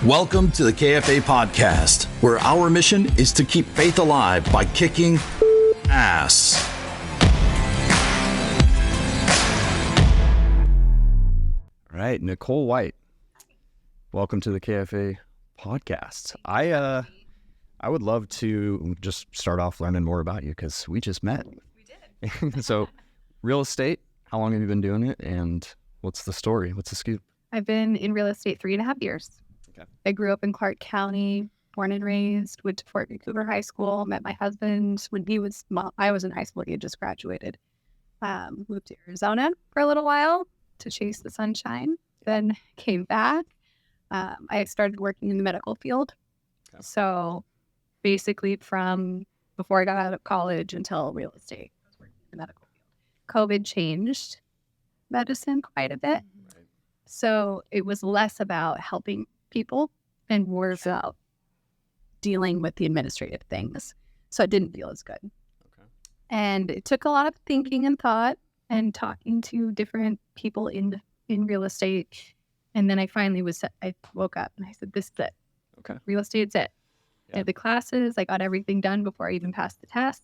Welcome to the KFA Podcast, where our mission is to keep faith alive by kicking ass. All right, Nicole White, welcome to the KFA Podcast. I would love to just start off learning more about you because we just met. We did. So, real estate, how long have you been doing it, and what's the story? What's the scoop? I've been in real estate 3.5 years. Okay. I grew up in Clark County, born and raised, went to Fort Vancouver High School, met my husband when I was in high school. He had just graduated. Moved to Arizona for a little while to chase the sunshine, then came back. I started working in the medical field. Okay. So basically from before I got out of college until real estate, I was working in the medical field. COVID changed medicine quite a bit. Right. So it was less about helping people and more about dealing with the administrative things. So it didn't feel as good. Okay. And it took a lot of thinking and thought and talking to different people in real estate. And then I woke up and I said, this is it. Okay. Real estate's it. Yeah. I had the classes. I got everything done before I even passed the test.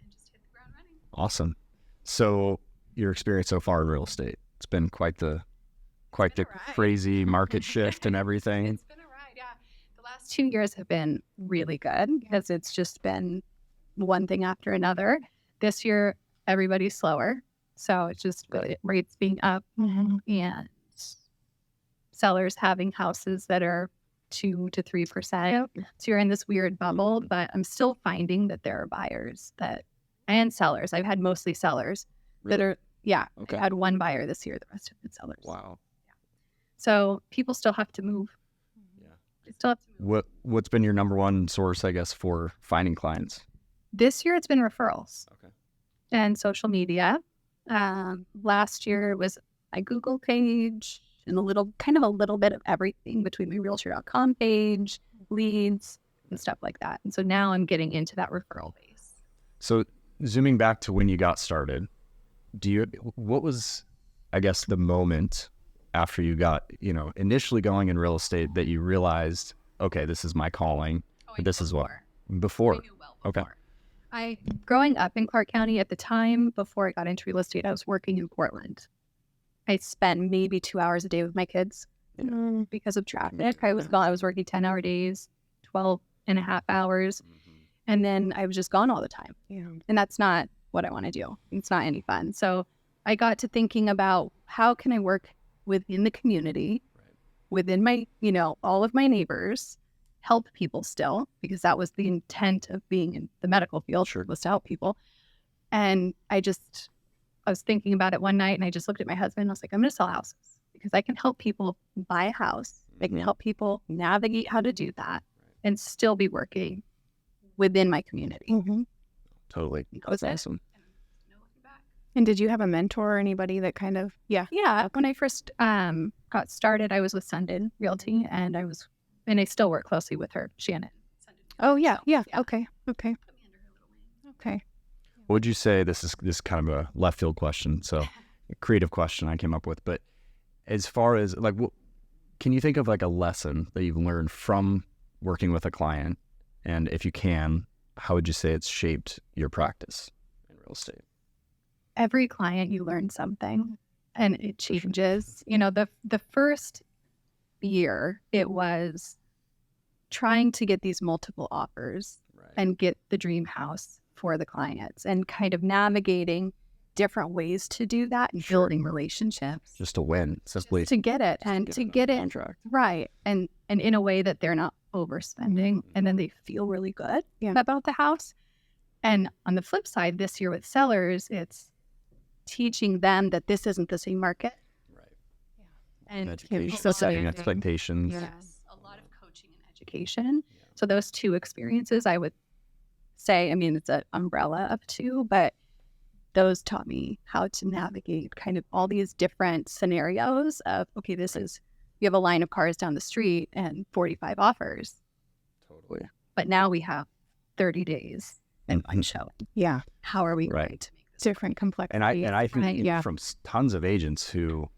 And just hit the ground running. Awesome. So your experience so far in real estate, it's been quite the crazy market shift and everything. It's been a ride, yeah. The last 2 years have been really good because it's just been one thing after another. This year, everybody's slower. So it's just rates being up and sellers having houses that are 2 to 3%. So you're in this weird bubble, but I'm still finding that there are buyers and sellers. I've had mostly sellers that are, Okay. I had one buyer this year. The rest have been sellers. Wow. So people still have to move. Yeah. They still have to move. What's been your number one source, I guess, for finding clients? This year it's been referrals Okay. and social media. Last year it was my Google page and a little bit of everything between my realtor.com page, leads and stuff like that. And so now I'm getting into that referral base. So zooming back to when you got started, what was, I guess, the moment after you got, initially going in real estate that you realized, okay, this is my calling. This is what before. I knew well before. Okay. Growing up in Clark County at the time, before I got into real estate, I was working in Portland. I spent maybe 2 hours a day with my kids because of traffic. I was working 10-hour days, 12 and a half hours. And then I was just gone all the time. Yeah. And that's not what I want to do. It's not any fun. So I got to thinking about how can I work within the community, within my, all of my neighbors, help people still, because that was the intent of being in the medical field, was to help people. And I was thinking about it one night and I just looked at my husband and I was like, I'm going to sell houses because I can help people buy a house. I can help people navigate how to do that and still be working within my community. Mm-hmm. Totally. That's awesome. And did you have a mentor or anybody that kind of, Yeah. When I first got started, I was with Sundin Realty and I still work closely with her, Shannon. oh, yeah. Yeah. Okay. Put me under her little wing. Okay. What would you say, this is kind of a left field question, so a creative question I came up with, but as far as can you think of like a lesson that you've learned from working with a client? And if you can, how would you say it's shaped your practice in real estate? Every client, you learn something and it changes. The first year, it was trying to get these multiple offers and get the dream house for the clients and kind of navigating different ways to do that and building relationships. Just to win, simply. Just to get it and to get it contract. right. And in a way that they're not overspending and then they feel really good about the house. And on the flip side, this year with sellers, it's teaching them that this isn't the same market. Right. And education, so setting expectations. yes, a lot of coaching and education. So those two experiences, I would say, it's an umbrella of two, but those taught me how to navigate kind of all these different scenarios of, okay, you have a line of cars down the street and 45 offers. Totally. But now we have 30 days and one showing. Yeah. How are we going Right. to make this Different complexity. And I think Yeah. from tons of agents who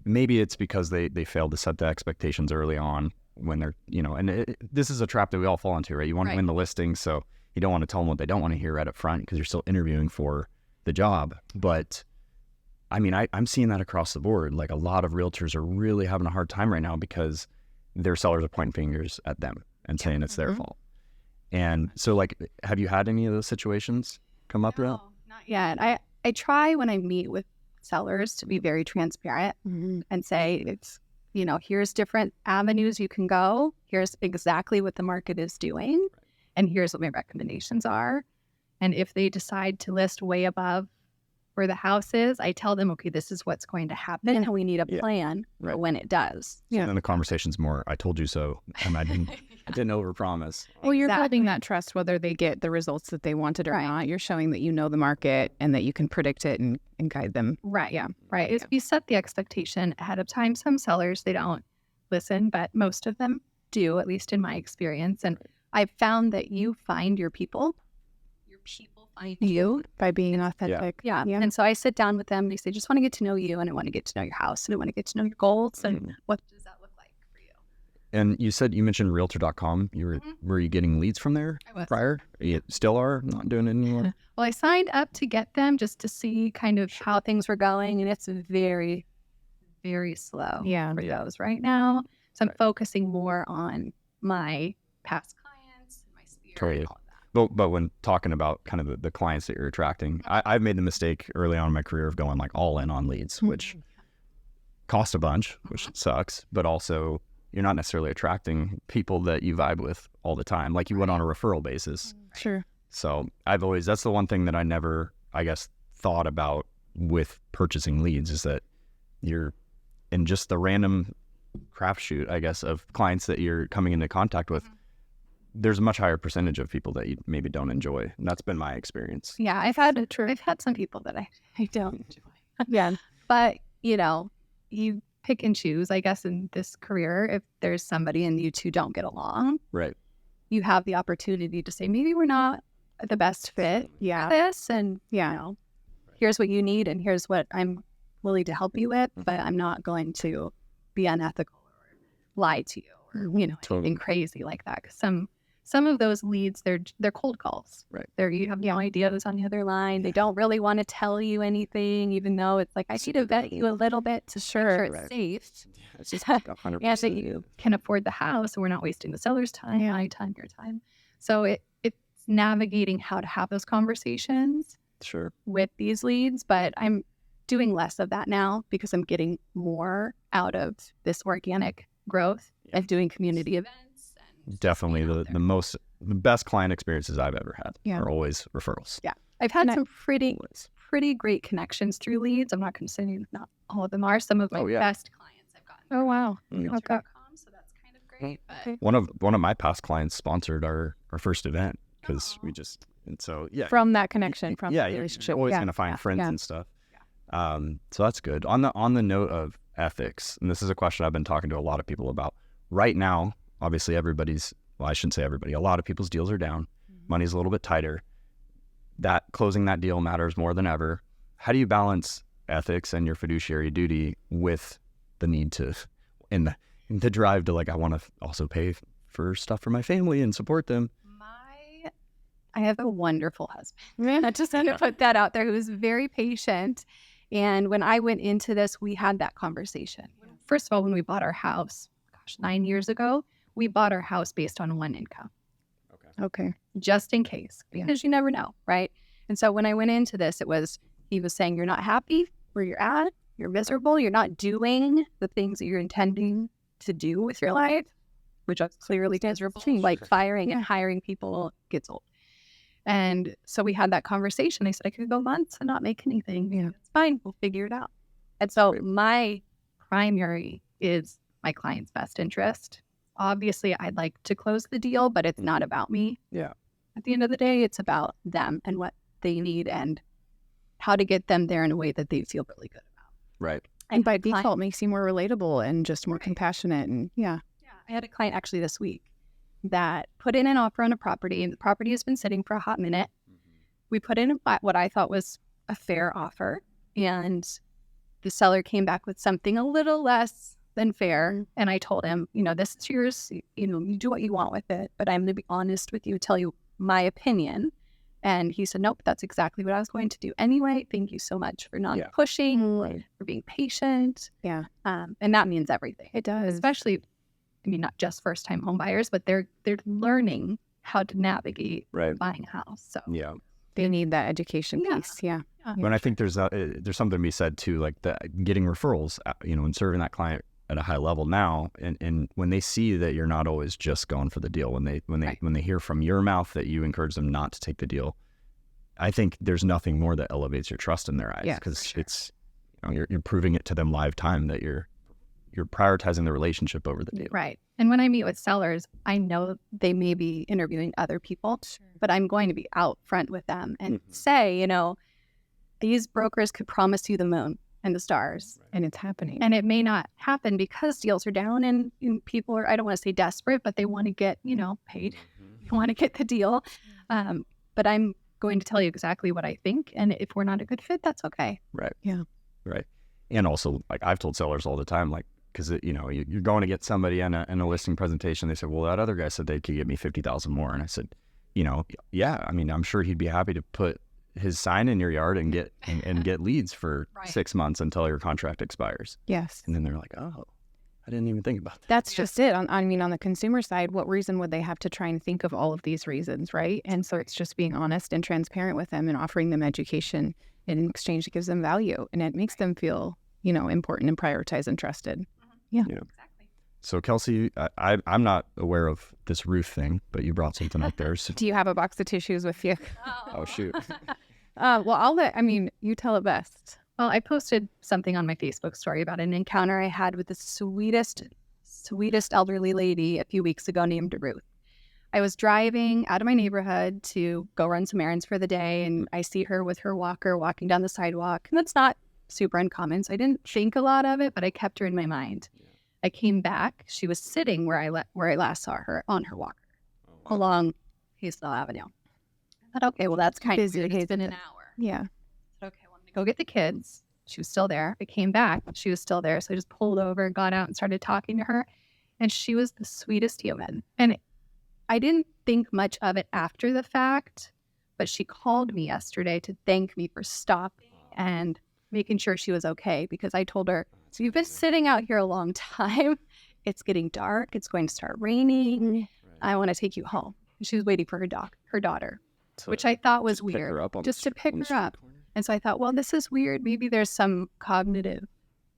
maybe it's because they failed to set the expectations early on, when they're, and this is a trap that we all fall into, right? You want to win the listing, so you don't want to tell them what they don't want to hear right up front because you're still interviewing for the job. But I mean, I'm seeing that across the board. Like a lot of realtors are really having a hard time right now because their sellers are pointing fingers at them and saying it's their fault. And so like, have you had any of those situations come up? No, not yet. I try when I meet with sellers to be very transparent and say, it's, here's different avenues you can go. Here's exactly what the market is doing. And here's what my recommendations are. And if they decide to list way above where the house is, I tell them, okay, this is what's going to happen. And we need a plan for when it does. So then the conversation's more, I told you so. And I didn't overpromise. Well, you're building that trust whether they get the results that they wanted or not. You're showing that you know the market and that you can predict it and guide them. Right. Yeah. Right. If you set the expectation ahead of time, some sellers, they don't listen, but most of them do, at least in my experience. And I've found that you find your people find you by being authentic. Yeah. And so I sit down with them. They say, just want to get to know you, and I want to get to know your house, and I want to get to know your goals, and what does that look like for you? And you mentioned realtor.com. Were you getting leads from there prior? You still are not doing it anymore? Well, I signed up to get them just to see kind of how things were going, and it's very, very slow for those right now. So I'm focusing more on my past clients, my sphere, and all of that. But when talking about kind of the clients that you're attracting, I've made the mistake early on in my career of going like all in on leads, which cost a bunch, which sucks, but also you're not necessarily attracting people that you vibe with all the time. Like you went on a referral basis. Sure. So that's the one thing that I never, I guess, thought about with purchasing leads is that you're in just the random crapshoot, I guess, of clients that you're coming into contact with. There's a much higher percentage of people that you maybe don't enjoy. And that's been my experience. Yeah, I've had some people that I don't enjoy. But, you pick and choose, I guess, in this career. If there's somebody and you two don't get along, right, you have the opportunity to say, maybe we're not the best fit for this. And, here's what you need and here's what I'm willing to help you with. But I'm not going to be unethical or lie to you or, anything crazy like that. Because some of those leads, they're cold calls. Right. You have no idea who's on the other line. They don't really want to tell you anything, even though it's like, I need to vet you a little bit to make sure it's safe. Yeah, it's just 100%. And that you can afford the house, and we're not wasting the seller's time, my time, your time. So it's navigating how to have those conversations with these leads. But I'm doing less of that now because I'm getting more out of this organic growth and doing community events. Definitely the best client experiences I've ever had are always referrals. Yeah. I've had some pretty great connections through leads. I'm not going to say not all of them are. Some of my best clients I've gotten. Oh, wow. Realtor.com, so that's kind of great. But one of my past clients sponsored our first event because from that connection, from the relationship. You're always going to find friends and stuff. So that's good. On the note of ethics, and this is a question I've been talking to a lot of people about right now. Obviously, I shouldn't say everybody. A lot of people's deals are down. Money's a little bit tighter. That closing that deal matters more than ever. How do you balance ethics and your fiduciary duty with the need to, and the drive to I want to also pay for stuff for my family and support them? I have a wonderful husband. I just want to put that out there. Who was very patient. And when I went into this, we had that conversation. First of all, when we bought our house, 9 years ago, we bought our house based on one income. Okay. Just in case, because you never know, right? And so when I went into this, he was saying, you're not happy where you're at, you're miserable, you're not doing the things that you're intending to do with your life, which is clearly miserable. Like firing and hiring people gets old. And so we had that conversation. I said, I could go months and not make anything. It's fine. We'll figure it out. And so my primary is my client's best interest. Obviously, I'd like to close the deal, but it's not about me. Yeah. At the end of the day, it's about them and what they need and how to get them there in a way that they feel really good about. Right. And by default, makes you more relatable and just more compassionate. And I had a client actually this week that put in an offer on a property, and the property has been sitting for a hot minute. We put in what I thought was a fair offer, and the seller came back with something a little less than fair. And I told him, this is yours. You do what you want with it, but I'm going to be honest with you, tell you my opinion. And he said, nope, that's exactly what I was going to do anyway. Thank you so much for not pushing, for being patient. Yeah. And that means everything. It does. Especially, not just first-time home buyers, but they're learning how to navigate buying a house. So they need that education piece. Yeah. When I think there's something to be said too, like getting referrals, and serving that client at a high level now, and when they see that you're not always just going for the deal, when they hear from your mouth that you encourage them not to take the deal, I think there's nothing more that elevates your trust in their eyes, because it's you're proving it to them live time that you're prioritizing the relationship over the deal. Right. And when I meet with sellers, I know they may be interviewing other people, but I'm going to be out front with them and say, these brokers could promise you the moon and the stars. And it's happening. And it may not happen because deals are down and people are, I don't want to say desperate, but they want to get, paid. They want to get the deal. But I'm going to tell you exactly what I think. And if we're not a good fit, that's okay. Right. Yeah. Right. And also, like, I've told sellers all the time, like, because, you're going to get somebody in a listing presentation. They said, well, that other guy said they could get me $50,000 more. And I said, yeah, I'm sure he'd be happy to put his sign in your yard and get leads for 6 months until your contract expires. Yes. And then they're like, oh, I didn't even think about that. That's just it. On the consumer side, what reason would they have to try and think of all of these reasons, right? And so it's just being honest and transparent with them and offering them education in exchange that gives them value. And it makes them feel, important and prioritized and trusted. Yeah. Exactly. So Kelsey, I'm not aware of this roof thing, but you brought something up there. So. Do you have a box of tissues with you? Oh shoot. Well, you tell it best. Well, I posted something on my Facebook story about an encounter I had with the sweetest elderly lady a few weeks ago named Ruth. I was driving out of my neighborhood to go run some errands for the day, and I see her with her walker walking down the sidewalk. And that's not super uncommon, so I didn't think a lot of it, but I kept her in my mind. I came back. She was sitting where I last saw her on her walker along Hazel Avenue. I thought, okay, well, that's kind of weird. It's been an hour. Yeah. I said, okay, well, I'm going to go get the kids. She was still there. I came back. She was still there. So I just pulled over, got out, and started talking to her. And she was the sweetest human. And I didn't think much of it after the fact, but she called me yesterday to thank me for stopping and making sure she was okay, because I told her, so you've been sitting out here a long time. It's getting dark. It's going to start raining. I want to take you home. And she was waiting for her daughter, which I thought was weird, just to pick her up. And so I thought, well, this is weird. Maybe there's some cognitive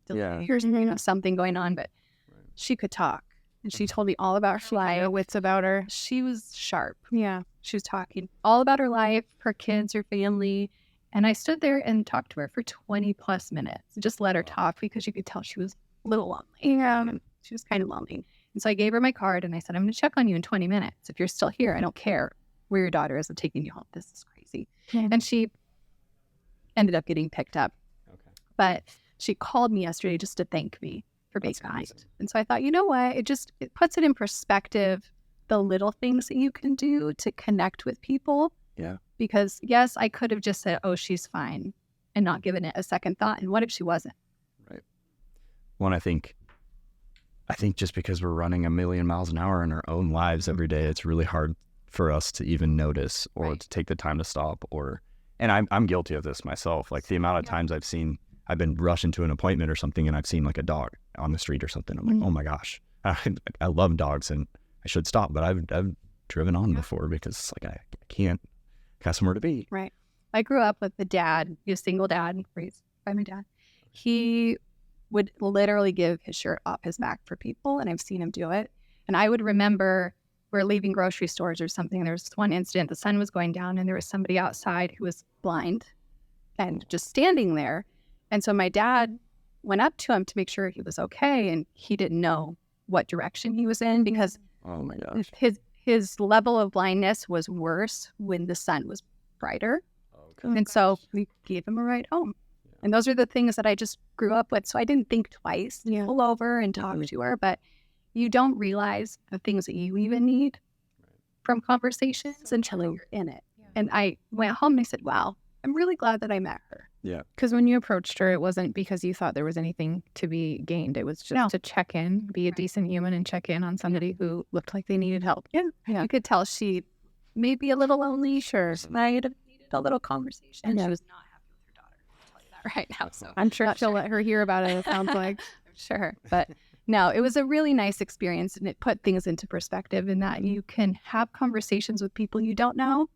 delay or something going on, but she could talk. And she told me all about her life. Wits about her. She was sharp. Yeah. She was talking all about her life, her kids, her family. And I stood there and talked to her for 20 plus minutes. Just let her talk, because you could tell she was a little lonely. Yeah. She was kind of lonely. And so I gave her my card and I said, I'm going to check on you in 20 minutes. If you're still here, I don't care where your daughter is. I'm taking you home. This is crazy. Yeah. And she ended up getting picked up. Okay. But she called me yesterday just to thank me for being kind. And so I thought, you know what? It puts it in perspective, the little things that you can do to connect with people. Yeah. Because yes, I could have just said, oh, she's fine, and not given it a second thought. And what if she wasn't? Right. Well, I think just because we're running 1,000,000 miles an hour in our own lives every day, it's really hard for us to even notice or to take the time to stop. And I'm guilty of this myself. Like the amount of times I've been rushed into an appointment or something, and I've seen like a dog on the street or something. I'm like, oh my gosh, I love dogs and I should stop, but I've driven on before because it's like I can't have somewhere to be. Right. I grew up with a dad, a single dad, raised by my dad. He would literally give his shirt off his back for people, and I've seen him do it. And I would remember we're leaving grocery stores or something. There was one incident, the sun was going down, and there was somebody outside who was blind and just standing there. And so my dad went up to him to make sure he was okay, and he didn't know what direction he was in because oh my gosh, his level of blindness was worse when the sun was brighter. Okay. And so we gave him a ride home. Yeah. And those are the things that I just grew up with. So I didn't think twice to pull over and talk to her, but you don't realize the things that you even need from conversations until you're in it. Yeah. And I went home and I said, wow, I'm really glad that I met her. Yeah. Because when you approached her, it wasn't because you thought there was anything to be gained. It was just to check in, be a decent human and check in on somebody who looked like they needed help. Yeah. You could tell she may be a little lonely. Sure. Might have needed a little conversation. And she was not happy with her daughter. I'll tell you that right now. So I'm sure she'll let her hear about it, it sounds like. I'm sure. But no, it was a really nice experience, and it put things into perspective in that you can have conversations with people you don't know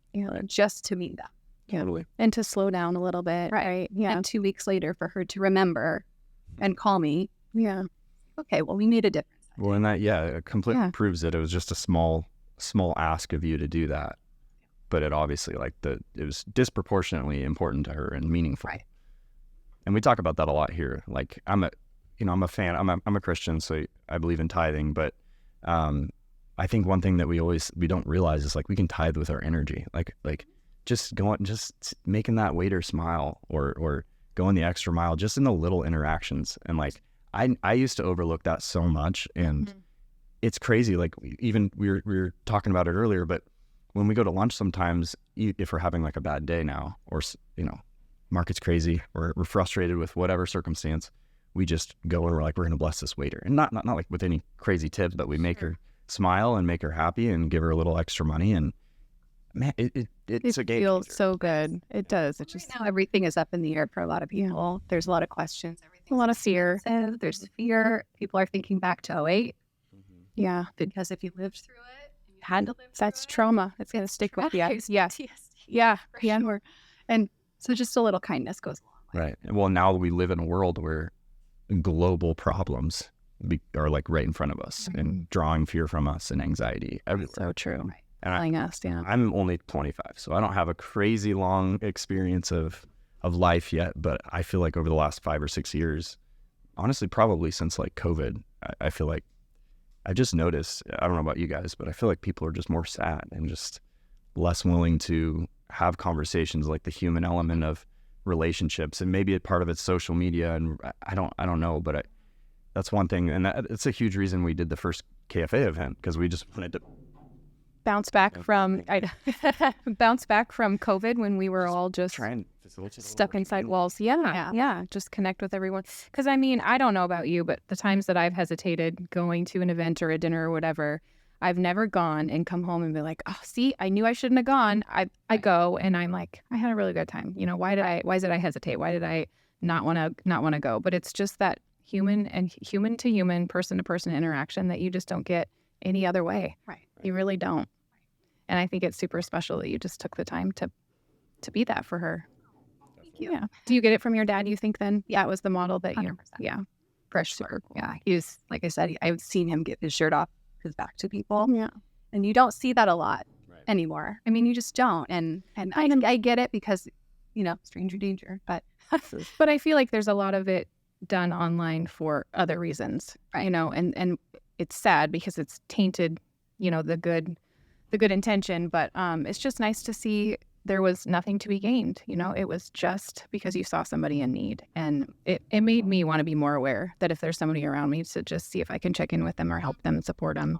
just to meet them. Totally. And to slow down a little bit. Right. Yeah. And 2 weeks later for her to remember and call me. Yeah. Okay, well, we made a difference. Well, and that, it completely proves that it was just a small ask of you to do that. But it obviously, it was disproportionately important to her and meaningful. Right. And we talk about that a lot here. Like, I'm a fan. I'm a Christian, so I believe in tithing. But I think one thing that we don't realize is we can tithe with our energy. Like just making that waiter smile or going the extra mile, just in the little interactions. And I used to overlook that so much, and it's crazy. Even we were talking about it earlier, but when we go to lunch sometimes, if we're having a bad day now, or market's crazy, or we're frustrated with whatever circumstance, we just go and we're going to bless this waiter, and not with any crazy tips, but we make her smile and make her happy and give her a little extra money. And man, it's a game feels changer. so good. It does. It's just Right now everything is up in the air for a lot of people. There's a lot of questions. a lot of fear. There's fear. People are thinking back to 2008 Yeah. because if you lived through it, you had to live through That's it. trauma. It's going to stick with you. Traumatized Yeah. PTSD, Yeah. for Yeah. sure. And so just a little kindness goes a long way. Right. Well, now we live in a world where global problems are right in front of us and drawing fear from us and anxiety everywhere. So true. Right. And Telling us, yeah. I'm only 25, so I don't have a crazy long experience of life yet, but I feel like over the last 5 or 6 years, honestly, probably since COVID, I feel like I just noticed, I don't know about you guys, but I feel like people are just more sad and just less willing to have conversations, the human element of relationships. And maybe part of it's social media, and I don't know, but that's one thing. And it's a huge reason we did the first KFA event, because we just wanted to Bounce back from COVID when we were all just try and facilitate stuck inside walls. Yeah. Just connect with everyone. Because I don't know about you, but the times that I've hesitated going to an event or a dinner or whatever, I've never gone and come home and be like, oh, see, I knew I shouldn't have gone. I go and I'm like, I had a really good time. Why did I hesitate? Why did I not want to go? But it's just that human to human, person to person interaction that you just don't get any other way. Right. You really don't. And I think it's super special that you just took the time to be that for her. Thank you. Yeah. Do you get it from your dad, you think, then? Yeah, it was the model that you... 100%. Yeah. For sure. Yeah. He was, like I said, I've seen him get his shirt off his back to people. Yeah. And you don't see that a lot anymore. I mean, you just don't. And I get it because, stranger danger. But But I feel like there's a lot of it done online for other reasons, right. And it's sad because it's tainted, the good intention, but it's just nice to see there was nothing to be gained. It was just because you saw somebody in need, and it made me want to be more aware that if there's somebody around me, to just see if I can check in with them or help them and support them.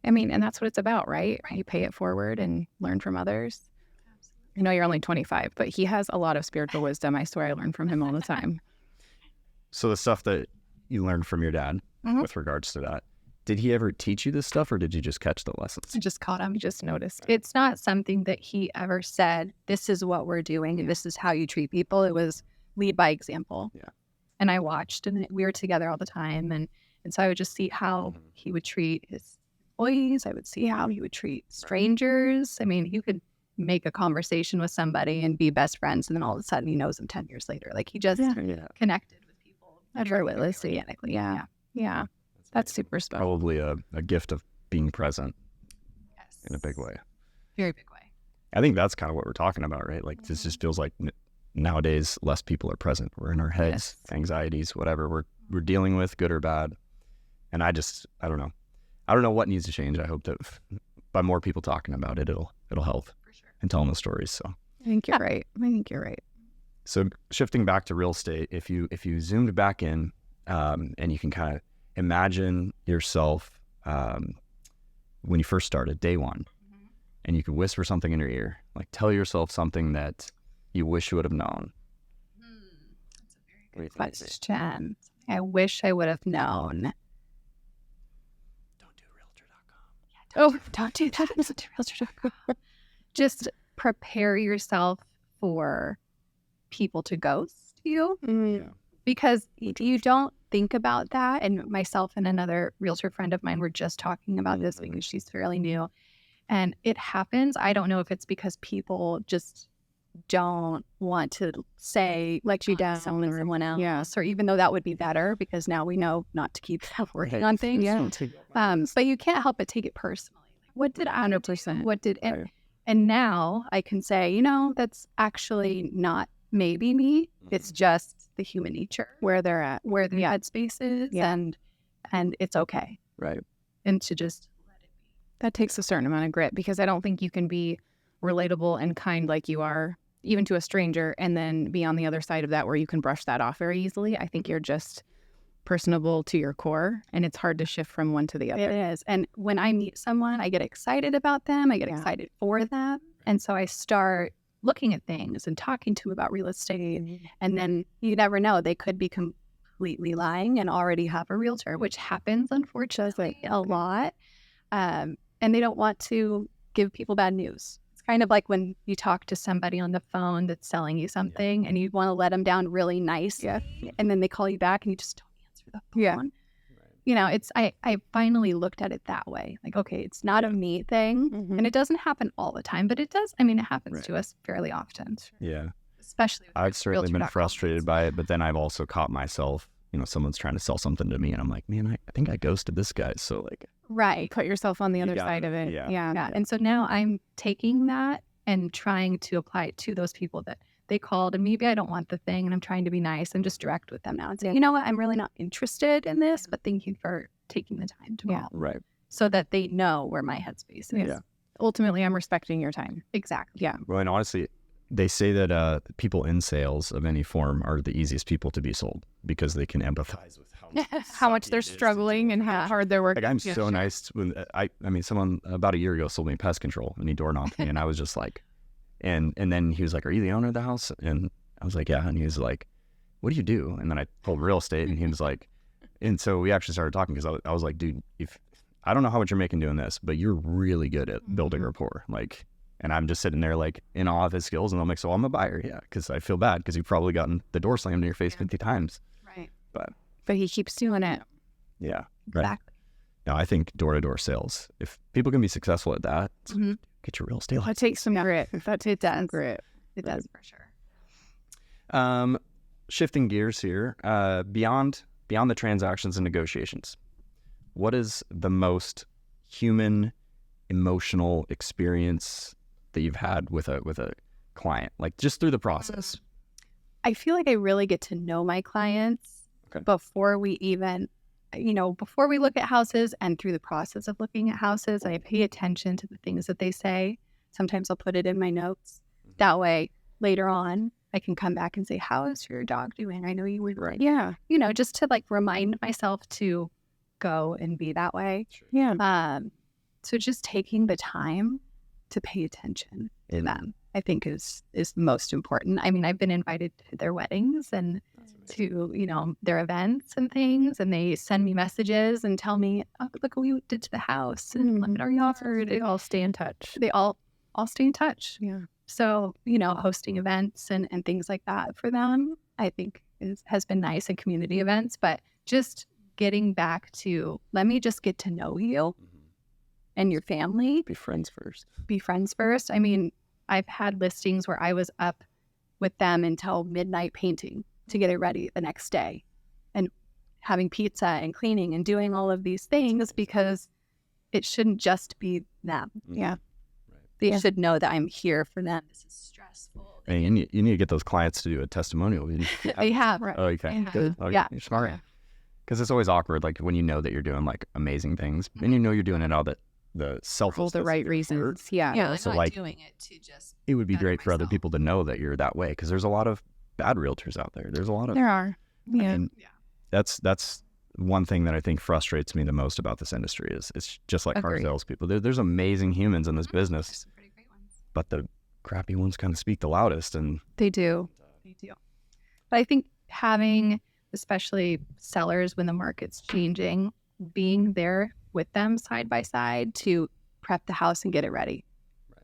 I mean, and that's what it's about, right? You pay it forward and learn from others. I know you're only 25, but he has a lot of spiritual wisdom. I swear I learn from him all the time. So the stuff that you learned from your dad with regards to that, did he ever teach you this stuff, or did you just catch the lessons? I just caught him. You just noticed. It's not something that he ever said, this is what we're doing and this is how you treat people. It was lead by example. Yeah. And I watched, and we were together all the time. And so I would just see how he would treat his employees. I would see how he would treat strangers. I mean, you could make a conversation with somebody and be best friends, and then all of a sudden he knows them 10 years later. He just connected with people Effortlessly. organically. Yeah. That's super special. Probably a gift of being present in a big way. Very big way. I think that's kind of what we're talking about, right? This just feels like nowadays less people are present. We're in our heads, anxieties, whatever we're dealing with, good or bad. And I don't know. I don't know what needs to change. I hope that by more people talking about it, it'll help For sure. and telling the stories. So I think you're right. So shifting back to real estate, if you zoomed back in, and you can kind of imagine yourself when you first started, day one, and you could whisper something in your ear, tell yourself something that you wish you would have known. good question. I wish I would have known. Don't do realtor.com. Don't do that. Listen to realtor.com. Just prepare yourself for people to ghost you. Yeah. Because you don't think about that. And myself and another realtor friend of mine were just talking about this because she's fairly new. And it happens. I don't know if it's because people just don't want to say like you down someone else, or even though that would be better because now we know not to keep working on things. Yeah. But you can't help but take it personally. Like, what did I 100%? What did and now I can say, that's actually not maybe me. It's just the human nature Where they're at. where the headspace is, and it's okay. Right. And to just let it be. That takes a certain amount of grit because I don't think you can be relatable and kind like you are even to a stranger and then be on the other side of that where you can brush that off very easily. I think you're just personable to your core and it's hard to shift from one to the other. It is. And when I meet someone, I get excited about them. I get excited for them. And so I start looking at things and talking to them about real estate. And then you never know, they could be completely lying and already have a realtor, which happens, unfortunately, a lot. And they don't want to give people bad news. It's kind of like when you talk to somebody on the phone that's selling you something and you want to let them down really nice. Yeah. And then they call you back and you just don't answer the phone. Yeah. It's I finally looked at it that way. Like, okay, it's not a me thing. And it doesn't happen all the time, but it does. I mean, it happens to us fairly often. Yeah. Especially with I've certainly been realtor.com. frustrated by it, but then I've also caught myself, someone's trying to sell something to me and I'm like, man, I think I ghosted this guy. So like, Right. Put yourself on the other got side it. of it. Yeah. Yeah. And so now I'm taking that and trying to apply it to those people that they called and maybe I don't want the thing and I'm trying to be nice and just direct with them now and say, you know what, I'm really not interested in this, but thank you for taking the time to call. Right. So that they know where my headspace is. Yeah. Ultimately, I'm respecting your time. Exactly. Yeah. Well, and honestly, they say that people in sales of any form are the easiest people to be sold because they can empathize with How much sucky they're it is to struggling and how hard they're working. Like I'm so nice when I mean, someone about a year ago sold me pest control and he door knocked me and I was just like, and then he was like, are you the owner of the house? And I was like, yeah. And he was like, what do you do? And then I told real estate and he was like, and so we actually started talking because I was like, dude, if I don't know how much you're making doing this, but you're really good at building rapport. Like, and I'm just sitting there like in awe of his skills. And I'm like, so I'm a buyer. Yeah. Cause I feel bad because you've probably gotten the door slammed in your face 50 times. Right. But he keeps doing it. Yeah. Right. Exactly. No, I think door-to-door sales, if people can be successful at that, get your real estate license. That takes some grit. That takes some grit. It does for sure. Shifting gears here, beyond the transactions and negotiations, what is the most human, emotional experience that you've had with a client, like just through the process? I feel like I really get to know my clients before we even, before we look at houses and through the process of looking at houses. I pay attention to the things that they say. Sometimes I'll put it in my notes. That way, later on, I can come back and say, how is your dog doing? I know you were right. Yeah. Just to like remind myself to go and be that way. Sure. Yeah. So just taking the time to pay attention to them, I think is most important. I mean, I've been invited to their weddings and to, their events and things, and they send me messages and tell me, oh, look what we did to the house and look at our yard. They all stay in touch. They all stay in touch. Yeah. So, hosting events and things like that for them, I think has been nice, and community events, but just getting back to, let me just get to know you and your family. Be friends first. I mean, I've had listings where I was up with them until midnight painting to get it ready the next day and having pizza and cleaning and doing all of these things because it shouldn't just be them. Yeah. They should know that I'm here for them. This is stressful. And you need to get those clients to do a testimonial. They have. Right. Oh, okay. Good. Okay. Yeah. You're smart. Because it's always awkward, like when you know that you're doing like amazing things and you know you're doing it all the selfless. For the right reasons. Yeah. I'm So, not like, doing it to just. It would be great for other myself. people to know that you're that way because there's a lot of bad realtors out there. There's a lot of. There are. Yeah. I mean, that's one thing that I think frustrates me the most about this industry is it's just like car Agreed. salespeople. There's amazing humans in this There's business, some pretty great ones. but the crappy ones kind of speak the loudest. And They do. They do. But I think having, especially sellers when the market's changing, being there with them side by side to prep the house and get it ready. Right.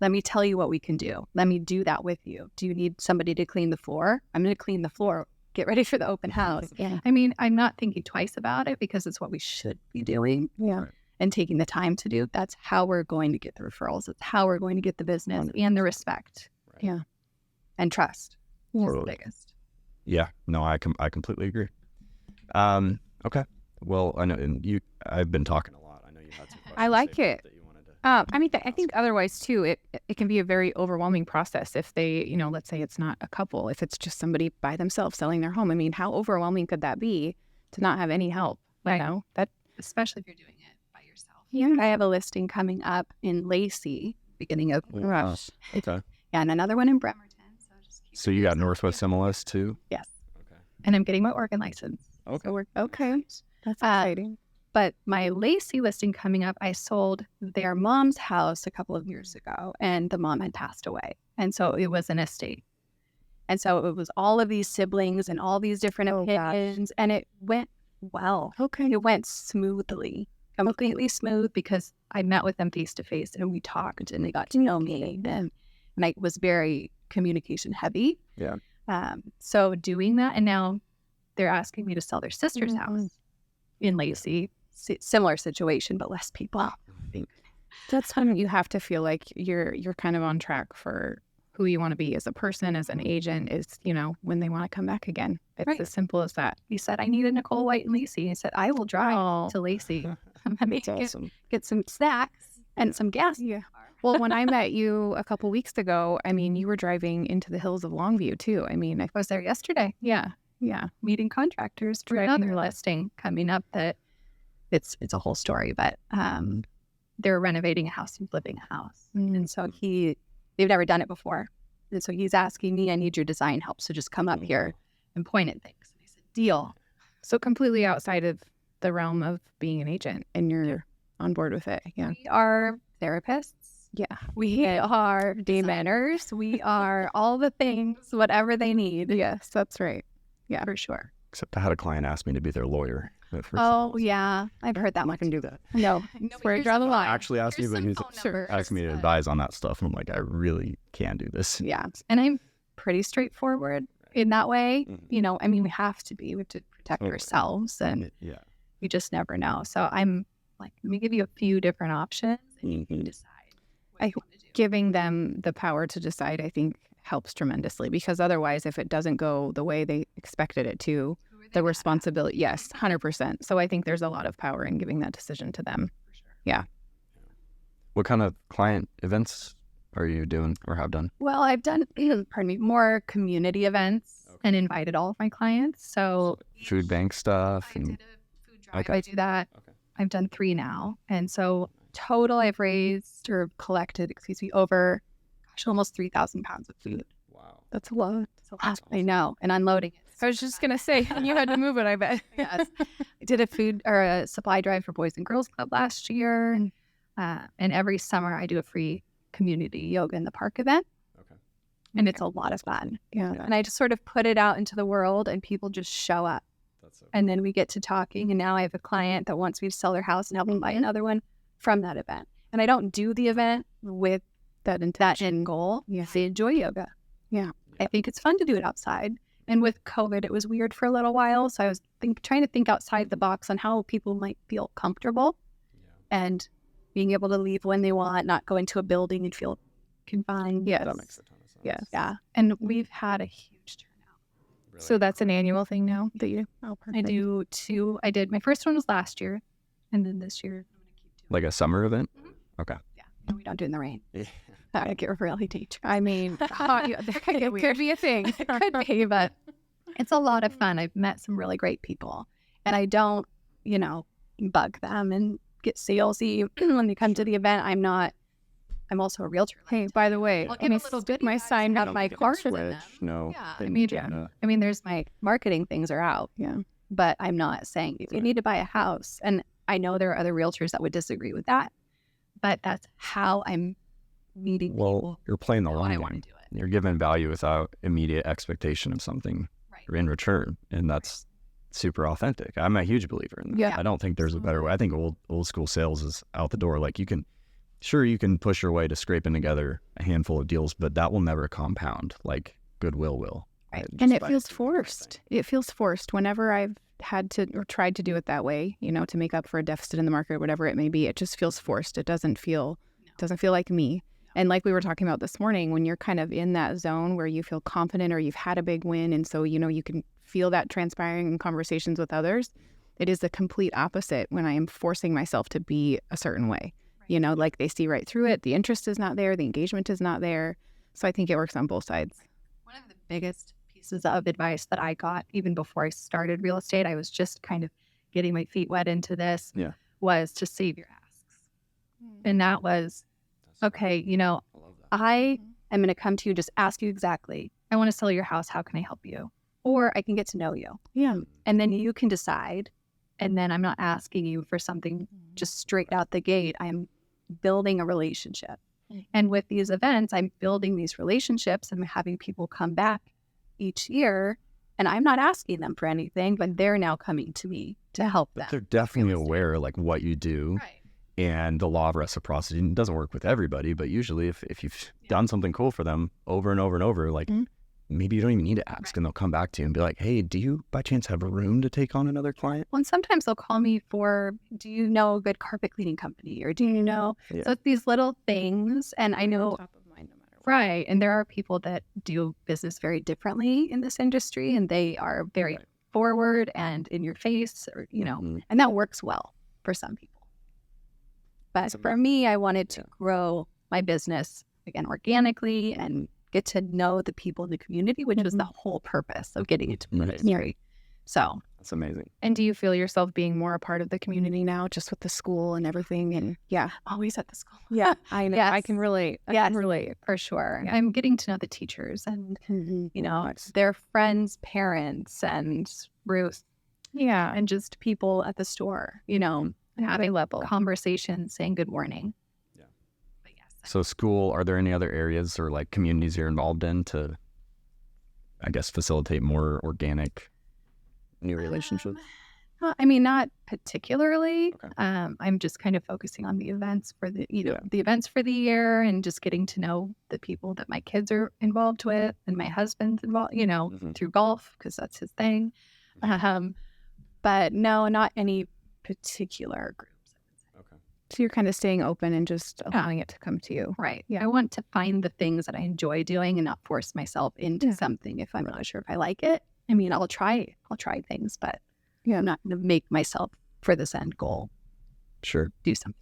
Let me tell you what we can do. Let me do that with you. Do you need somebody to clean the floor? I'm going to clean the floor. Get ready for the open house. Yeah. I mean, I'm not thinking twice about it because it's what we should be doing. Yeah. Right. And taking the time to do. That's how we're going to get the referrals. It's how we're going to get the business 100%. and the respect. Right. Yeah. And trust. Is the Totally. biggest. Yeah, no, I completely agree. Okay. Well, I know, and I've been talking a lot. I know you had some questions. I like saved up it. that you wanted to I mean, I ask. think otherwise too, it can be a very overwhelming process if they, let's say it's not a couple, if it's just somebody by themselves selling their home. I mean, how overwhelming could that be to not have any help? Right. That Especially if you're doing it by yourself. Yeah. I have a listing coming up in Lacey, beginning of Oh, rush. Okay. and another one in Bremerton. So just keep So it you got yourself. Northwest MLS too? Yes. Okay. And I'm getting my Oregon license. Okay. So we're Okay. That's Uh, exciting. But my Lacey listing coming up, I sold their mom's house a couple of years ago, and the mom had passed away. And so it was an estate. And so it was all of these siblings and all these different Oh, gosh. opinions, and it went well. Okay. It went smoothly, completely smooth, because I met with them face to face and we talked and they got to know me. And I was very communication heavy. Yeah. So doing that, and now they're asking me to sell their sister's Mhm. house in Lacey. Similar situation, but less people. That's when you have to feel like you're kind of on track for who you want to be as a person, as an agent, is, when they want to come back again. It's Right. as simple as that. He said, I need a Nicole White in Lacey. I said, I will drive Oh. to Lacey. Let me That's awesome. get some snacks and some gas. Yeah. Well, when I met you a couple weeks ago, I mean, you were driving into the hills of Longview too. I mean, I was there yesterday yeah. meeting contractors for Driving another your life. listing coming up that it's a whole story, but they're renovating a house and flipping a house. And so they've never done it before. And so he's asking me, I need your design help. So just come up here and point at things. And I said, deal. So completely outside of the realm of being an agent, and you're on board with it. Yeah. We are therapists. Yeah. We are designers. We are all the things, whatever they need. Yes, that's right. Yeah, for sure. Except I had a client ask me to be their lawyer. at first. Oh, yeah. I've heard that I one. can do that. No. That's where I draw the line. Actually asked me, Here's but some he's phone Sure. numbers, asking me to but- advise on that stuff. And I'm like, I really can do this. Yeah. And I'm pretty straightforward in that way. Mhm. I mean, we have to be. We have to protect Okay. ourselves, and Yeah. you just never know. So I'm like, let me give you a few different options, and you can Mhm. decide what you want to do. Giving them the power to decide, I think, helps tremendously, because otherwise, if it doesn't go the way they expected it to, Who are they the mad at? responsibility, yes, 100%. So I think there's a lot of power in giving that decision to them. For sure. What kind of client events are you doing or have done? Well, I've done, pardon me, more community events Okay. and invited all of my clients. So Food bank stuff. I And did a food drive. Okay. I do that. Okay. I've done 3 now. And so total I've raised or collected, over, almost 3,000 pounds of food. Wow. That's a lot. It's a lot. I know. And unloading it. I was just going to say, you had to move it, I bet. Yes. I did a food or a supply drive for Boys and Girls Club last year. And every summer I do a free community yoga in the park event. Okay. And it's a lot of fun. Yeah. And I just sort of put it out into the world and people just show up. That's so And then we get to talking. And now I have a client that wants me to sell their house and help them buy another one from that event. And I don't do the event with That that end goal. Yeah. They enjoy yoga. Yeah. I think it's fun to do it outside. And with COVID, it was weird for a little while. So I was trying to think outside the box on how people might feel comfortable Yeah. and being able to leave when they want, not go into a building and feel confined. Yes. That makes a ton of sense. Yes. Yeah. And we've had a huge turnout. Really? So that's an annual thing now that you do? Oh, I perfect. do 2. I did, my first one was last year. And then this year, I'm going to keep doing Like a summer event? Mhm. Okay. Yeah. No, we don't do it in the rain. Yeah. I get really dangerous. I mean, it could be a thing. It could be, but it's a lot of fun. I've met some really great people, and I don't, bug them and get salesy when they come to the event. I'm also a realtor. Hey, by the way, I'll let give me a little stick goodie my bags sign and out have of my Get a cards in switch, them. No. Yeah, I They mean, get a- I mean, there's my marketing things are out. Yeah. But I'm not saying if you need to buy a house. And I know there are other realtors that would disagree with that, but that's how I'm meeting Well, people. you're playing the how long I game. want to do it. You're giving value without immediate expectation of something Right. in return, and that's super authentic. I'm a huge believer in that. Yeah. I don't think there's a better way. I think old school sales is out the door. Like you can push your way to scraping together a handful of deals, but that will never compound like goodwill will. Right. And it feels forced. It feels forced whenever I've had to or tried to do it that way, to make up for a deficit in the market, whatever it may be. It just feels forced. It doesn't feel like me. And like we were talking about this morning, when you're kind of in that zone where you feel confident or you've had a big win, and so, you can feel that transpiring in conversations with others, it is the complete opposite when I am forcing myself to be a certain way. Right. Like they see right through it. The interest is not there. The engagement is not there. So I think it works on both sides. One of the biggest pieces of advice that I got even before I started real estate, I was just kind of getting my feet wet into this, was to save your asks. And that was, okay, I am going to come to you, just ask you exactly, I want to sell your house. How can I help you? Or I can get to know you. Yeah. And then you can decide. And then I'm not asking you for something just straight out the gate. I'm building a relationship. And with these events, I'm building these relationships and having people come back each year. And I'm not asking them for anything, but they're now coming to me to help them. But they're definitely aware like what you do. Right. And the law of reciprocity doesn't work with everybody, but usually if you've done something cool for them over and over and over, like maybe you don't even need to ask, and they'll come back to you and be like, hey, do you by chance have a room to take on another client? Well, and sometimes they'll call me for, do you know a good carpet cleaning company? Or do you know? Yeah. So it's these little things. And I know, Top of mind no matter what. right. And there are people that do business very differently in this industry, and they are very forward and in your face, or, and that works well for some people. But for me, I wanted to grow my business, again, organically and get to know the people in the community, which was the whole purpose of getting into the industry. So that's amazing. And do you feel yourself being more a part of the community now, just with the school and everything? And always at the school. Yeah, I know. Yes. I can relate. I can relate. For sure. I'm getting to know the teachers and, their friends' parents and Ruth. Yeah. And just people at the store, having level conversations, saying good morning. Yeah. But yes. So school, are there any other areas or like communities you're involved in to, I guess, facilitate more organic new relationships? Not particularly. Okay. I'm just kind of focusing on the events for the events for the year, and just getting to know the people that my kids are involved with and my husband's involved, through golf, because that's his thing. But no, not any particular groups. Okay. So you're kind of staying open and just allowing it to come to you. Right. Yeah. I want to find the things that I enjoy doing and not force myself into something if I'm not sure if I like it. I'll try things, but I'm not going to make myself for this end goal. Sure. Do something.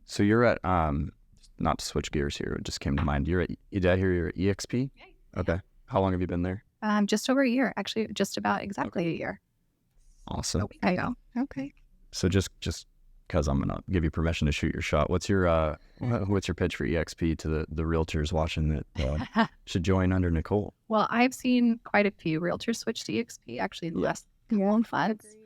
So you're at, not to switch gears here, it just came to mind. Did I hear you're at EXP? Yeah. Okay. How long have you been there? Just over a year, actually, just about exactly a year. Awesome. A week ago. Okay. So just because I'm gonna give you permission to shoot your shot, what's your pitch for EXP to the realtors watching that should join under Nicole? Well, I've seen quite a few realtors switch to EXP actually in the last couple of months.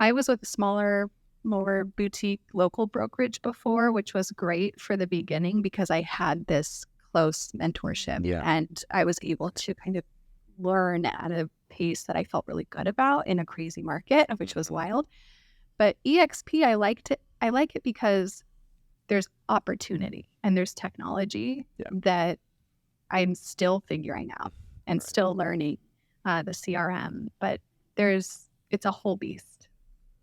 I was with a smaller, more boutique local brokerage before, which was great for the beginning because I had this close mentorship and I was able to kind of learn at a pace that I felt really good about in a crazy market, which was wild. But EXP, I like it because there's opportunity and there's technology that I'm still figuring out and still learning the CRM, but it's a whole beast.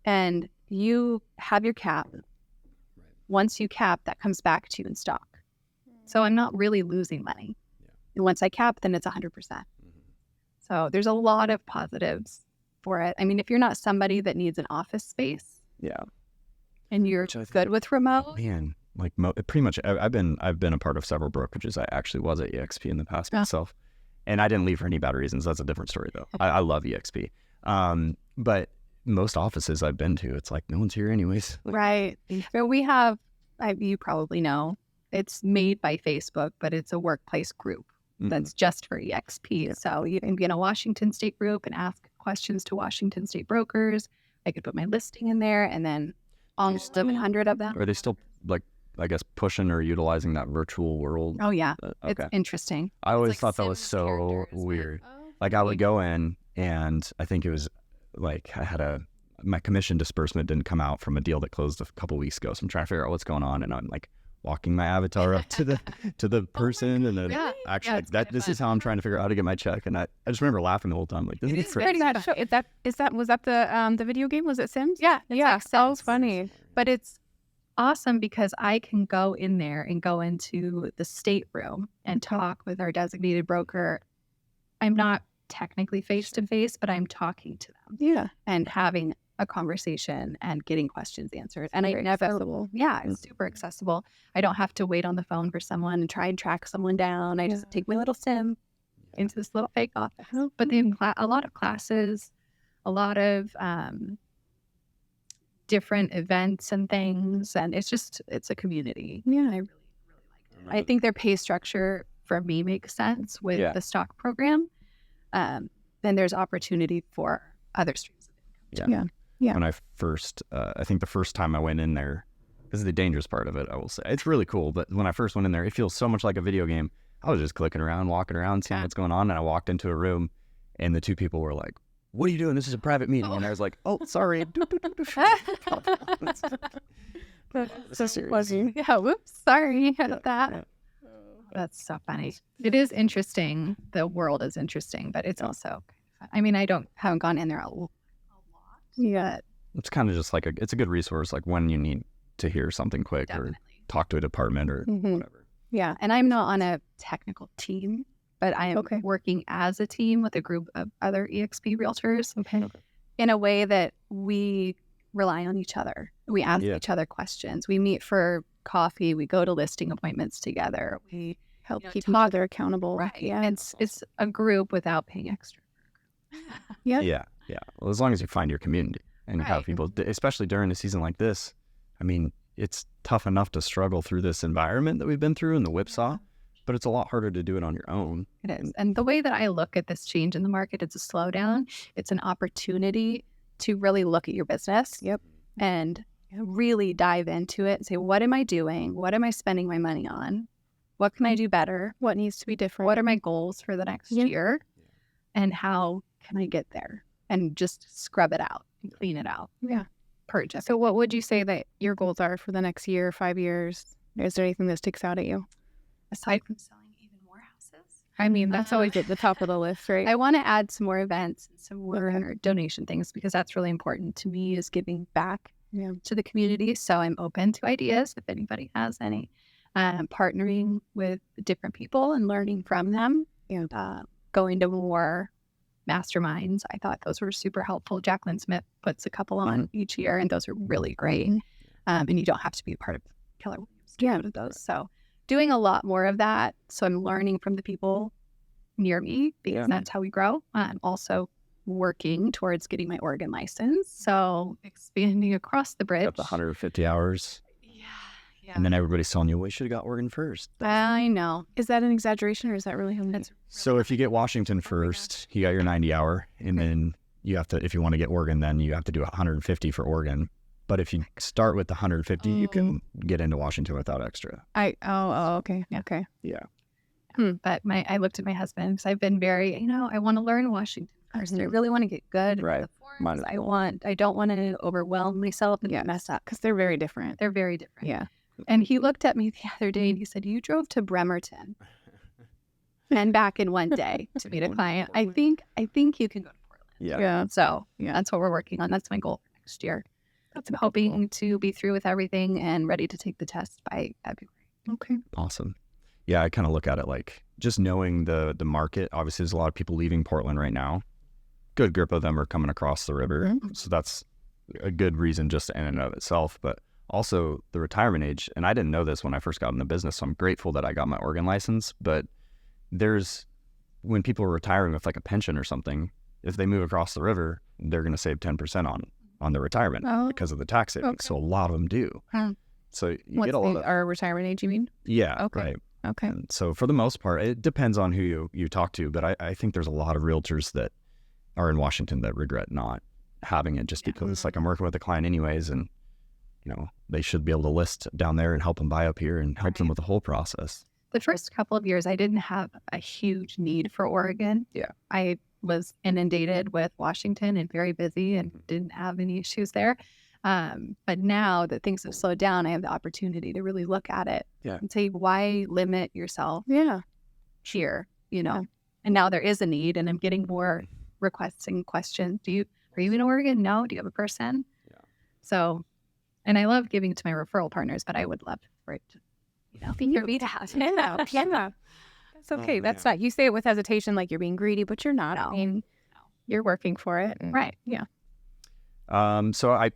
And you have your cap. Once you cap, that comes back to you in stock. So I'm not really losing money. And once I cap, then it's 100%. So there's a lot of positives for it. If you're not somebody that needs an office space, and you're good with remote, man, like pretty much, I've been a part of several brokerages. I actually was at EXP in the past myself, and I didn't leave for any bad reasons. That's a different story though. I love EXP, but most offices I've been to, it's like no one's here anyways. Right? But we have, you probably know, it's made by Facebook, but it's a workplace group that's just for EXP. Yeah. So you can be in a Washington State group and ask questions to Washington State brokers. I could put my listing in there, and then almost 700 of them. Are they still, like, I guess, pushing or utilizing that virtual world? Oh, yeah. Okay. It's interesting. I always like thought that was Sims so characters, weird. Oh, Like, I would go in, And I think it was like my commission disbursement didn't come out from a deal that closed a couple weeks ago. So I'm trying to figure out what's going on. And I'm like walking my avatar up to the person. And then this is how I'm trying to figure out how to get my check. And I just remember laughing the whole time. Like, this is crazy. Was that the video game? Was it Sims? Yeah. Like that was funny. But it's awesome because I can go in there and go into the state room and talk with our designated broker. I'm not technically face to face, but I'm talking to them. Yeah. And having a conversation and getting questions answered. And Very accessible. It's super accessible. I don't have to wait on the phone for someone and try and track someone down. I just take my little sim into this little fake office. But they have a lot of classes, a lot of different events and things. And it's a community. Yeah. I really, really like it. I think their pay structure for me makes sense with the stock program. Then there's opportunity for other streams of income. Yeah. When I first, I think the first time I went in there, this is the dangerous part of it, I will say. It's really cool, but when I first went in there, it feels so much like a video game. I was just clicking around, walking around, seeing what's going on, and I walked into a room, and the two people were like, "What are you doing? This is a private meeting." And I was like, "Oh, sorry." So funny. Yeah, whoops, sorry about that. Yeah. That's so funny. It is interesting. The world is interesting, but it's also kind of fun. I mean, haven't gone in there a lot. Yeah. It's kind of just like it's a good resource, like when you need to hear something quick or talk to a department or whatever. Yeah. And I'm not on a technical team, but I am working as a team with a group of other EXP realtors in a way that we rely on each other. We ask each other questions. We meet for coffee. We go to listing appointments together. We help keep each other accountable. Right. Yeah. It's a group without paying extra. Yeah. Well, as long as you find your community and you have people, especially during a season like this, I mean, it's tough enough to struggle through this environment that we've been through and the whipsaw, but it's a lot harder to do it on your own. It is. And the way that I look at this change in the market, it's a slowdown. It's an opportunity to really look at your business and really dive into it and say, what am I doing? What am I spending my money on? What can I do better? What needs to be different? What are my goals for the next year? And how can I get there? And just scrub it out and clean it out. Yeah. Purge it. So what would you say that your goals are for the next year, 5 years? Is there anything that sticks out at you? Aside from selling even more houses? I mean, that's always at the top of the list, right? I want to add some more events and some more donation things because that's really important to me is giving back to the community. So I'm open to ideas if anybody has any. Partnering with different people and learning from them. Going to more masterminds. I thought those were super helpful. Jacqueline Smith puts a couple on each year, and those are really great. And you don't have to be a part of Keller Williams to go to those. So doing a lot more of that. So I'm learning from the people near me because that's how we grow. I'm also working towards getting my Oregon license. So expanding across the bridge. Up to 150 hours. Yeah. And then everybody's telling you, well, you should have got Oregon first. I know. Is that an exaggeration or is that really how it is? So if you get Washington first, you got your 90 hour, and then you have to, if you want to get Oregon, then you have to do 150 for Oregon. But if you start with the 150, you can get into Washington without extra. Okay. Yeah. Okay. Yeah. But I looked at my husband because I've been very, I want to learn Washington first. I really want to get good. Right. I don't want to overwhelm myself and mess up because they're very different. They're very different. Yeah. And he looked at me the other day and he said, "You drove to Bremerton and back in one day to meet a client. I think you can go to Portland." Yeah. So that's what we're working on. That's my goal for next year. I'm hoping to be through with everything and ready to take the test by February. Okay. Awesome. Yeah, I kind of look at it like just knowing the market. Obviously, there's a lot of people leaving Portland right now. Good grip of them are coming across the river. Mm-hmm. So that's a good reason just in and of itself. But also the retirement age, and I didn't know this when I first got in the business, so I'm grateful that I got my Oregon license. But when people are retiring with like a pension or something, if they move across the river, they're going to save 10% on their retirement because of the tax savings. Okay. So a lot of them do. So you get a lot of our retirement age, you mean? Yeah. Okay. Right. Okay. And so for the most part, it depends on who you talk to, but I think there's a lot of realtors that are in Washington that regret not having it just because it's like I'm working with a client anyways, and they should be able to list down there and help them buy up here and help them with the whole process. The first couple of years, I didn't have a huge need for Oregon. Yeah. I was inundated with Washington and very busy and didn't have any issues there. But now that things have slowed down, I have the opportunity to really look at it and say, why limit yourself here, you know? And now there is a need, and I'm getting more requests and questions. Are you in Oregon? No. Do you have a person? Yeah. So, and I love giving to my referral partners, but I would love for it to, be for me to have. Yeah. That's okay. That's not, you say it with hesitation, like you're being greedy, but you're not. No. I mean, you're working for it. Right. Yeah. So I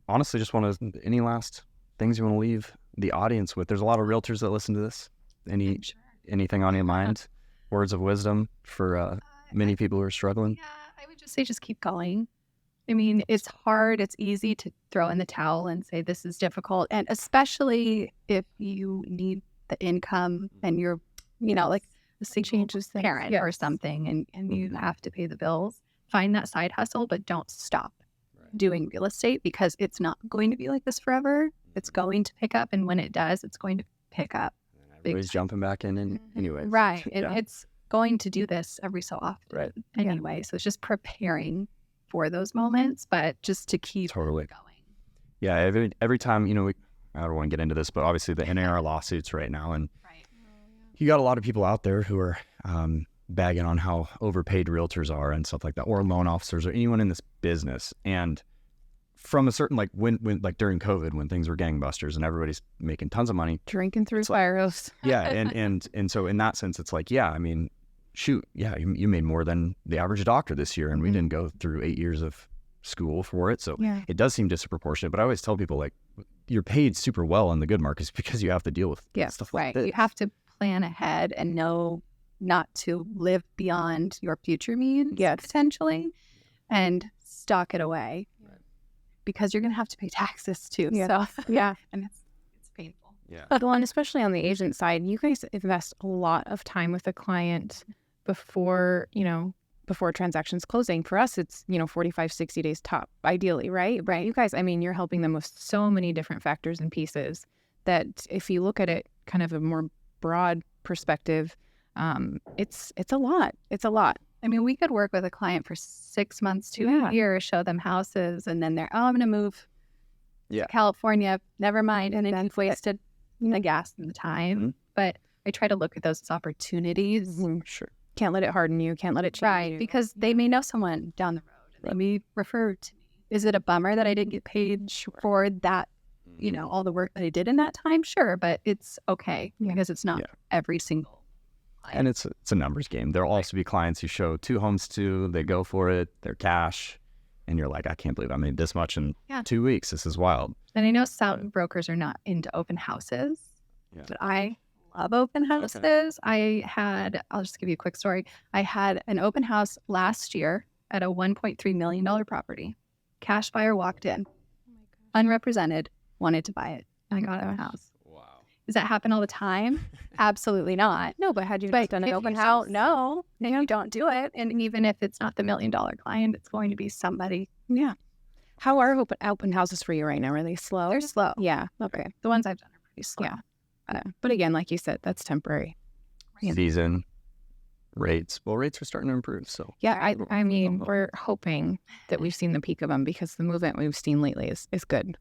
honestly just want to, any last things you want to leave the audience with? There's a lot of realtors that listen to this. Anything on your mind? Words of wisdom for many people who are struggling? Yeah, I would just say just keep going. I mean, it's hard. It's easy to throw in the towel and say this is difficult. And especially if you need the income and you're, like a single parent or something and you have to pay the bills. Find that side hustle, but don't stop doing real estate because it's not going to be like this forever. It's going to pick up. And when it does, it's going to pick up. Everybody's jumping back in anyway. Right. It's going to do this every so often. Right. Anyway, so it's just preparing for those moments, but just to keep going. Yeah. Every time, I don't want to get into this, but obviously the NAR lawsuits right now, and you got a lot of people out there who are bagging on how overpaid realtors are and stuff like that, or loan officers or anyone in this business. And from a certain, when during COVID, when things were gangbusters and everybody's making tons of money, drinking through fire hose. Yeah. And so in that sense, it's like, yeah, I mean, shoot, yeah, you made more than the average doctor this year. And we didn't go through 8 years of school for it. So it does seem disproportionate, but I always tell people, you're paid super well in the good markets because you have to deal with stuff like this. You have to plan ahead and know not to live beyond your future needs, potentially, and stock it away because you're going to have to pay taxes too. Yeah. So, and it's painful. Yeah. Well, and especially on the agent side, you guys invest a lot of time with the client before transactions closing. For us, it's, 45, 60 days top, ideally, right? Right. You guys, I mean, you're helping them with so many different factors and pieces that if you look at it kind of a more broad perspective, it's a lot. It's a lot. I mean, we could work with a client for 6 months to a year, show them houses, and then they're, I'm going to move to California. Never mind. And then you've wasted the gas and the time. Mm-hmm. But I try to look at those as opportunities. Mm-hmm. Sure. Can't let it harden you. Can't let it change you. Because they may know someone down the road. They may refer to me. Is it a bummer that I didn't get paid for that, all the work that I did in that time? Sure, but it's okay because it's not every single client. And it's a numbers game. There'll also be clients you show 2 homes to, they go for it, they're cash, and you're like, I can't believe I made this much in 2 weeks. This is wild. And I know some brokers are not into open houses, but I love open houses. Okay. I'll just give you a quick story. I had an open house last year at a $1.3 million property. Cash buyer walked in, unrepresented, wanted to buy it. I got a house. Wow. Does that happen all the time? Absolutely not. No, but had you done an open house? No, you don't do it. And even if it's not the $1 million client, it's going to be somebody. Yeah. How are open houses for you right now? Are they slow? They're slow. Yeah. Okay. The ones I've done are pretty slow. Yeah. But again, like you said, that's temporary. Season rates. Well, rates are starting to improve. So I mean, we're hoping that we've seen the peak of them because the movement we've seen lately is good.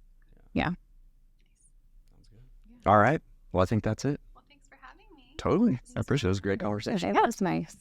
Yeah. Sounds good. All right. Well, I think that's it. Well, thanks for having me. Totally. I appreciate it. It was a great conversation. That was nice.